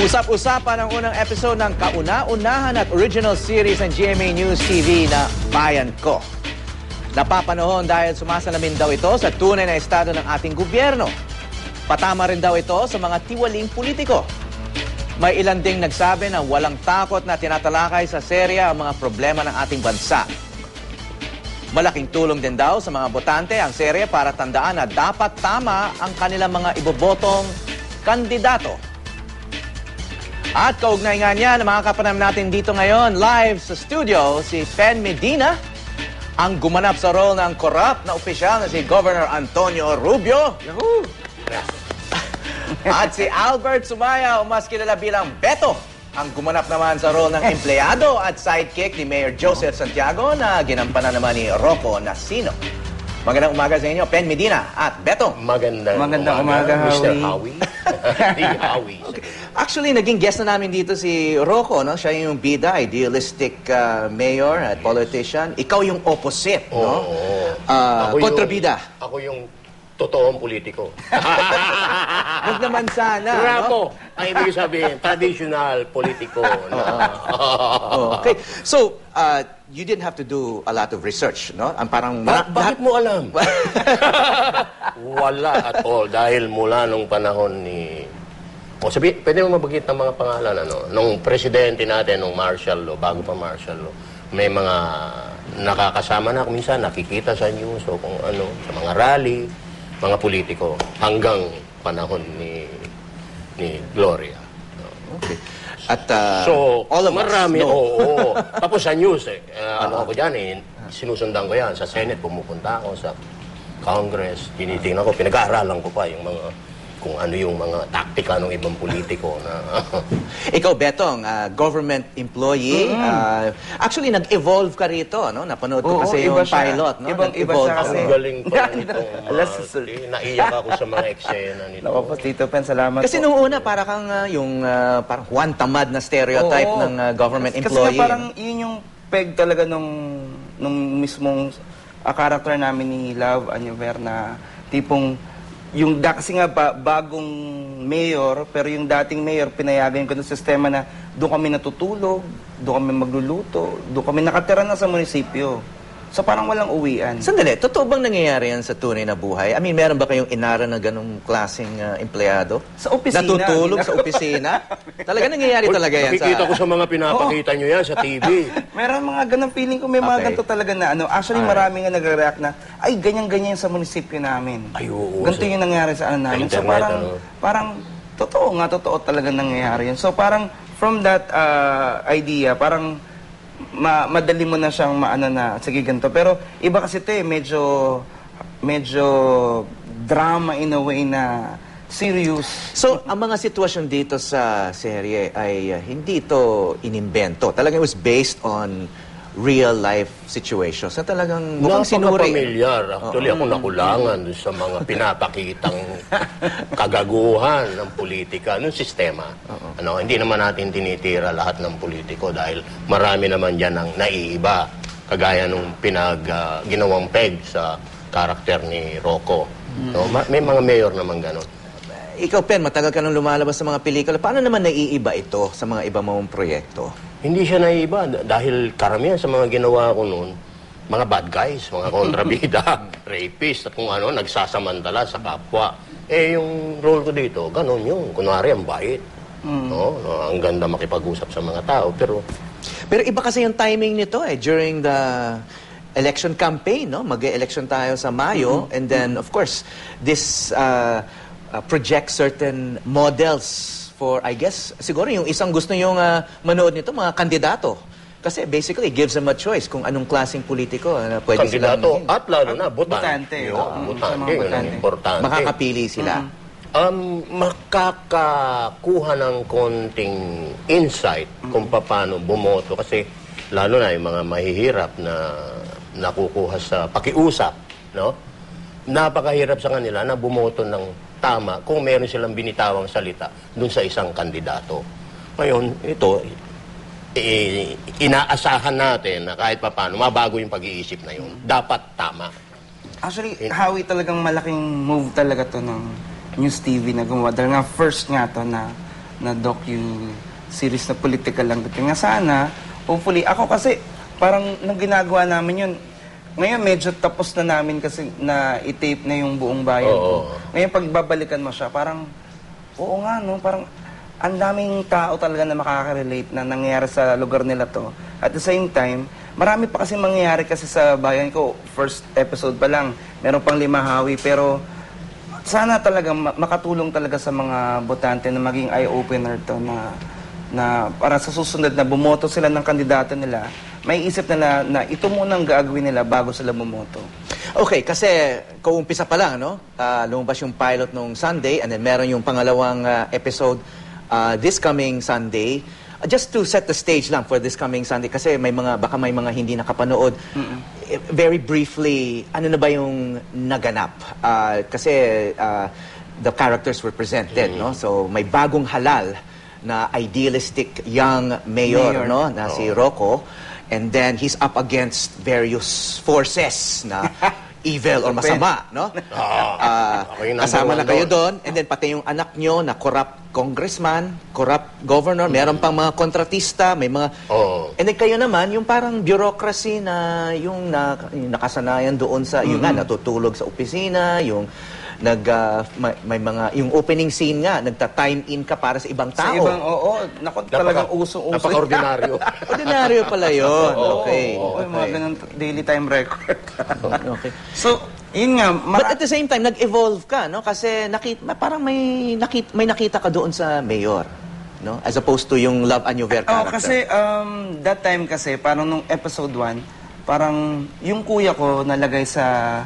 Usap-usapan ang unang episode ng kauna-unahan at original series ng GMA News TV na Bayan Ko. Napapanahon dahil sumasalamin daw ito sa tunay na estado ng ating gobyerno. Patama rin daw ito sa mga tiwaling politiko. May ilan ding nagsabi na walang takot na tinatalakay sa serya ang mga problema ng ating bansa. Malaking tulong din daw sa mga botante ang serye para tandaan na dapat tama ang kanilang mga ibobotong kandidato. At kaugnay nga niya na mga kapanam natin dito ngayon, live sa studio, si Pen Medina, ang gumanap sa role ng corrupt na opisyal na si Governor Antonio Rubio. Yahoo! At si Albert Sumaya, o mas kilala bilang Beto, ang gumanap naman sa role ng empleyado at sidekick ni Mayor Joseph Santiago na ginampanan naman ni Rocco Nasino. Magandang umaga sa inyo, Pen Medina at Beto. Magandang umaga, Mr. Howie. Howie. Okay. Actually, naging guest na namin dito si Rocco, no? Siya yung bida, idealistic mayor at politician. Ikaw yung opposite, no? Kontrabida. Ako yung totoong politiko. Huwag naman sana, Rapo, ang ibig sabihin, traditional politiko. Okay. So, you didn't have to do a lot of research, no? Ang parang... Bakit mo alam? Wala at all. Dahil mula nung panahon ni... pwede mo mabagit ng mga pangalan, ano? Nung presidente natin, nung martial law, bago pa martial law, may mga nakakasama na, minsan nakikita sa news o kung ano, sa mga rally, mga politiko, hanggang panahon ni Gloria. Okay. At so, all of marami, us, no? oo. Tapos sa news, ano ako dyan, sinusundan ko yan. Sa Senate, pumupunta ako sa Congress, tinitingnan ko, pinag-aaralan ko pa yung mga, kung ano yung mga taktika ng ibang politiko na... Ikaw, Betong, government employee. Actually, nag-evolve ka rito, no? Napanood ko kasi yung pilot, no? Ibang-iba siya kasi. Ang galing pa nito. Naiyak ako sa mga eksena nito. Naku po, Tito Pen, salamat kasi po. nung una, para kang yung parang Juan Tamad na stereotype ng government employee. Kasi parang yun yung peg talaga nung mismong character namin ni Love Anyover na tipong kasi nga bagong mayor, pero yung dating mayor, pinayagan ko ng sistema na doon kami natutulog, doon kami magluluto, doon kami nakatira na sa munisipyo. So parang walang uwian. Sandali, totoo bang nangyayari yan sa tunay na buhay? I mean, meron ba kayong inara na ganong klaseng empleyado? Sa opisina. Natutulog sa opisina? Talaga nangyayari talaga yan Nakikita ko sa mga pinapakita nyo yan sa TV. Meron mga ganong feeling ko, may mga ganito talaga na ano. Actually, marami nga nagre-react na, ay, ganyan-ganyan sa munisipyo namin. Ay, oo. Ganito yung nangyari sa ano namin. So parang, totoo talaga nangyayari yan. So parang, from that idea, parang, madali mo na siyang maano na, sige ganito. Pero iba kasi ito medyo drama in a way na serious. So, ang mga sitwasyon dito sa serye ay hindi ito inimbento. Talagang it was based on real life situations na talagang mukhang sinuri. Napaka-pamilyar. Actually, ako nakulangan sa mga pinapakitang kagaguhan ng politika, ng sistema. Ano, hindi naman natin tinitira lahat ng politiko dahil marami naman dyan ang naiiba. Kagaya nung ginawang peg sa karakter ni Rocco. No, may mga mayor naman gano'n. Ikaw, Pen, matagal ka nang lumalabas sa mga pelikula. Paano naman naiiba ito sa mga iba mong proyekto? Hindi siya naiiba dahil karamihan sa mga ginawa ko noon, mga bad guys, mga kontrabida, rapist, at kung ano, nagsasamantala sa kapwa. Yung role ko dito, ganun yung, kunwari, ang bait. No? Ang ganda makipag-usap sa mga tao, pero iba kasi yung timing nito during the election campaign, no? Mag-election tayo sa Mayo, and then, of course, this projects certain models for, I guess, siguro yung isang gusto yung manood nito, mga kandidato. Kasi basically, it gives them a choice kung anong klaseng politiko na pwede silang kandidato at lalo na botante. Botante, yun ang importante. makakapili sila. Makakakuha ng konting insight kung paano bumoto. Kasi lalo na yung mga mahihirap na nakukuha sa pakiusap, no? Napakahirap sa kanila na bumoto ng tama kung meron silang binitawang salita dun sa isang kandidato. Ngayon, ito, inaasahan natin na kahit paano, mabago yung pag-iisip na yun. Dapat tama. Actually, Howie, talagang malaking move talaga to ng News TV na gumawa. Dahil nga, first nga to na na docu-series na political lang. Kaya nga sana, hopefully, ako kasi parang nang ginagawa namin yun, ngayon medyo tapos na namin kasi na i-tape na yung buong bayan ko. Ngayon pag babalikan mo siya, parang, oo nga no, parang ang daming tao talaga na makaka-relate na nangyayari sa lugar nila to. At the same time, marami pa kasi mangyayari kasi sa bayan ko. First episode pa lang, meron pang 5 hawi, pero sana talaga makatulong talaga sa mga botante na maging eye-opener to na para sa susunod na bumoto sila ng kandidato nila, may isip nila na ito muna ang gagawin nila bago sila bumoto. Okay, kasi kaumpisa pa lang, no? Lumabas yung pilot nung Sunday and then meron yung pangalawang episode this coming Sunday. Just to set the stage lang for this coming Sunday kasi baka may mga hindi nakapanood. Very briefly, ano na ba yung naganap? Kasi the characters were presented, no? So may bagong halal na idealistic young mayor, no, na si Rocco, and then he's up against various forces na evil or masama, no? Kasama na kayo doon, and then pati yung anak nyo na corrupt congressman, corrupt governor, meron pang mga kontratista, may mga... And then kayo naman, yung parang bureaucracy na yung nakasanayan doon sa, yung nga, natutulog sa opisina, yung may mga, yung opening scene nga, nagta-time in ka para sa ibang tao. Sa ibang, naku, talagang usong-uso. Napaka-ordinaryo. Ordinaryo pala yun. Okay. Oo, yung mga ganun daily time record. Okay. So, yun nga. But at the same time, nag-evolve ka, no? Kasi parang may nakita ka doon sa mayor, no? As opposed to yung Love Anyo Ver character. Kasi that time kasi, parang nung episode 1, parang yung kuya ko nalagay sa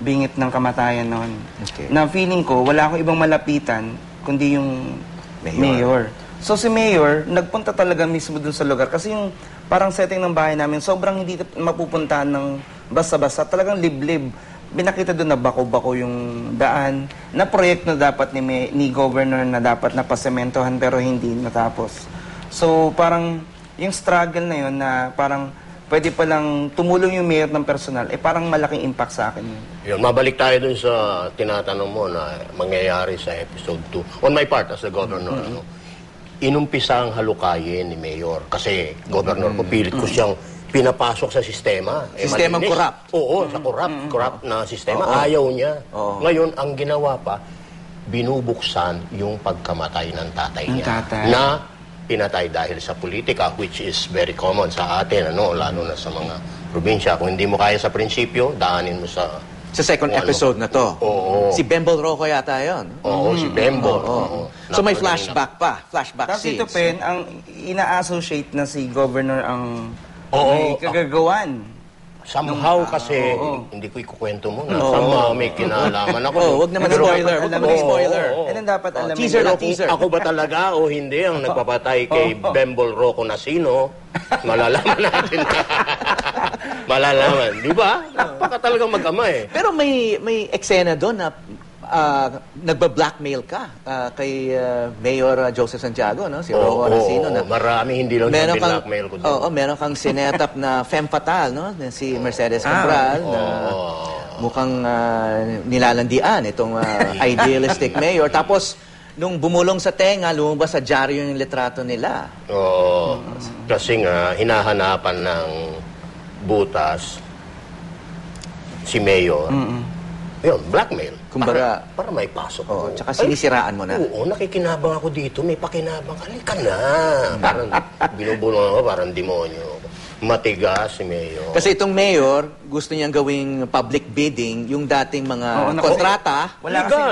bingit ng kamatayan noon. Okay. Na feeling ko, wala akong ibang malapitan kundi yung mayor. So si mayor, nagpunta talaga mismo dun sa lugar. Kasi yung parang setting ng bahay namin, sobrang hindi mapupuntahan ng basta-basta. Talagang liblib. Binakita doon na bako-bako yung daan. Na proyekto na dapat ni governor na dapat napasementohan pero hindi natapos. So parang yung struggle na yun na parang pwede palang tumulong yung mayor ng personal, parang malaking impact sa akin. Yun, mabalik tayo dun sa tinatanong mo na mangyayari sa episode 2. On my part, as the governor, inumpisa ang halukayin ni Mayor. Kasi, governor ko, pilit ko siyang pinapasok sa sistema. Sistemang malinis. corrupt. Oo, sa corrupt na sistema. Ayaw niya. Ngayon, ang ginawa pa, binubuksan yung pagkamatay ng tatay niya. Na pinatay dahil sa politika, which is very common sa atin, lalo na sa mga probinsya. Kung hindi mo kaya sa prinsipyo, daanin mo sa... Sa second episode na to. Si Bembol Rocco yata yun. Si Bembol. So may flashback pa. Flashback Tapos scenes. ito, Pen, ang ina-associate na si governor ang may kagagawan. Somehow kasi, hindi ko ikukwento mo na somehow may kinalaman ako. Wag naman spoiler. Wag naman spoiler. Yan ang dapat alamin. Teaser na Pero teaser. kung ako ba talaga o hindi ang nagpapatay kay Bembol Rocco na sino, malalaman natin. Malalaman. Di ba? Napaka talagang mag-ama eh. Pero may eksena doon na nagba-blackmail ka kay Mayor Joseph Santiago, no? Si Rocco Racino. Marami, hindi lang siya binlackmail ko doon. Oo, meron kang sinetap na femme fatale, no? Si Mercedes Cabral, na mukhang nilalandian itong idealistic mayor. Tapos, nung bumulong sa tenga, lumabas sa dyaryo yung litrato nila. Oo. Kasi nga, hinahanapan ng butas si Mayor. Yun, blackmail. Kumbaga, para may pasok mo. Tsaka sinisiraan mo na. Oo, nakikinabang ako dito. May pakinabang. Halika na. Parang binubulong ako, parang demonyo. Matigas si Mayor. Kasi itong mayor, gusto niyang gawing public bidding yung dating mga kontrata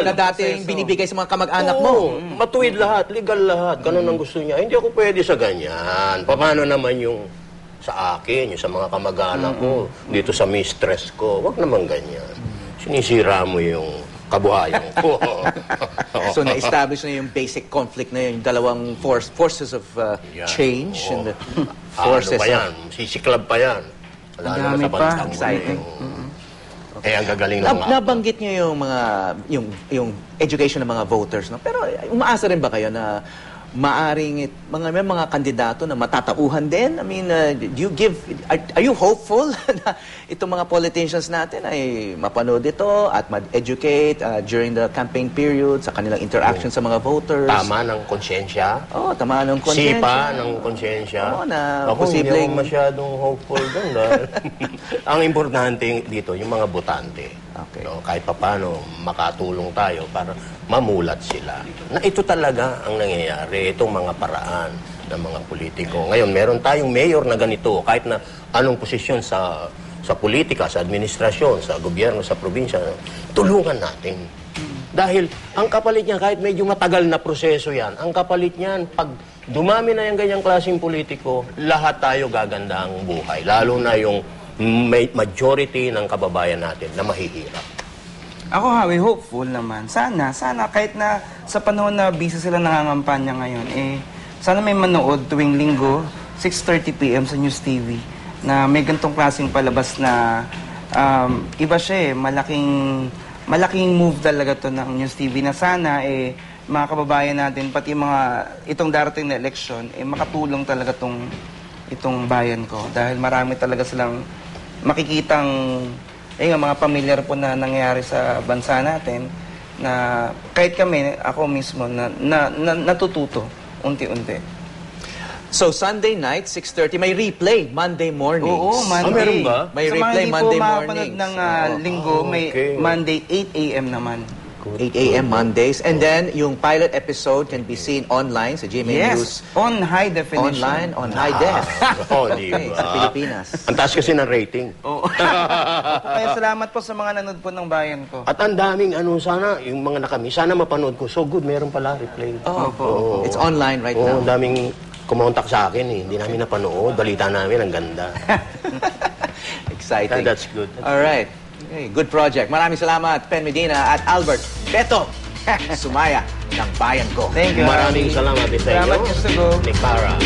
na dating binibigay sa mga kamag-anak mo. Matuwid lahat, legal lahat. Ganun ang gusto niya. Hindi ako pwede sa ganyan. Paano naman yung sa akin, yung sa mga kamag-anak ko, dito sa mistress ko. Wag naman ganyan. Sinisira mo yung kabuhayan ko. So, na-establish na yung basic conflict na yun, yung dalawang forces of change and the forces ano pa yan? Sisiklab pa yan. Wala naman sa bantang exciting. Ang gagaling ng mga... Nabanggit niyo yung mga yung education ng mga voters, no? Pero umaasa rin ba kayo na maaring may mga kandidato na matatauhan din? I mean, are you hopeful na itong mga politicians natin ay mapanood ito at ma-educate during the campaign period sa kanilang interaction sa mga voters? Tama ng konsyensya. Tama ng konsensya. Sipa ng konsyensya. Na Ako, posibleng... hindi ako masyadong hopeful doon. Dahil ang importante dito, yung mga botante. Okay. No, kahit papano makatulong tayo para mamulat sila. Na ito talaga ang nangyayari, itong mga paraan ng mga politiko. Ngayon, meron tayong mayor na ganito, kahit na anong posisyon sa politika, sa administrasyon, sa gobyerno, sa probinsya, tulungan natin. Dahil ang kapalit niya, kahit medyo matagal na proseso yan, ang kapalit niyan, pag dumami na yung ganyang klaseng politiko, lahat tayo gaganda ang buhay. Lalo na yung majority ng kababayan natin na mahihirap. Ako, Howie, hopeful naman. Sana kahit na sa panahon na busy sila nangangampanya ngayon, sana may manood tuwing linggo, 6:30 p.m. sa News TV, na may gantong klaseng palabas na iba siya malaking move talaga to ng News TV na sana mga kababayan natin, pati itong darating na eleksyon, makatulong talaga itong bayan ko. Dahil marami talaga silang makikitang mga pamilyar po na nangyayari sa bansa natin na kahit kami, ako mismo, natututo unti-unti. So, Sunday night, 6:30, may replay Monday mornings. Oo, Monday. Meron ba? May replay Monday mornings. Sa mga hindi po makapanood ng linggo, may Monday 8 a.m. naman. 8 a.m. Mondays. And then, yung pilot episode can be seen online sa GMA News. Yes, on high definition. Online, on high def. Di Okay, ba? sa Pilipinas. Ang taas kasi ng rating. Oo. Kaya salamat po sa mga nanood po ng bayan ko. At ang daming sana, yung mga nakami, sana mapanood ko. So good, meron pala replay. Oh, it's online right Oo, now. daming kumontak sa akin Hindi namin napanood. Balita namin, ang ganda. Exciting. That's good. All right. Okay, good project. Maraming salamat, Pen Medina at Albert Beto Sumaya ng Bayan Ko. Thank you. Maraming salamat sa inyo. Salamat, Mr. Go. Nick Para.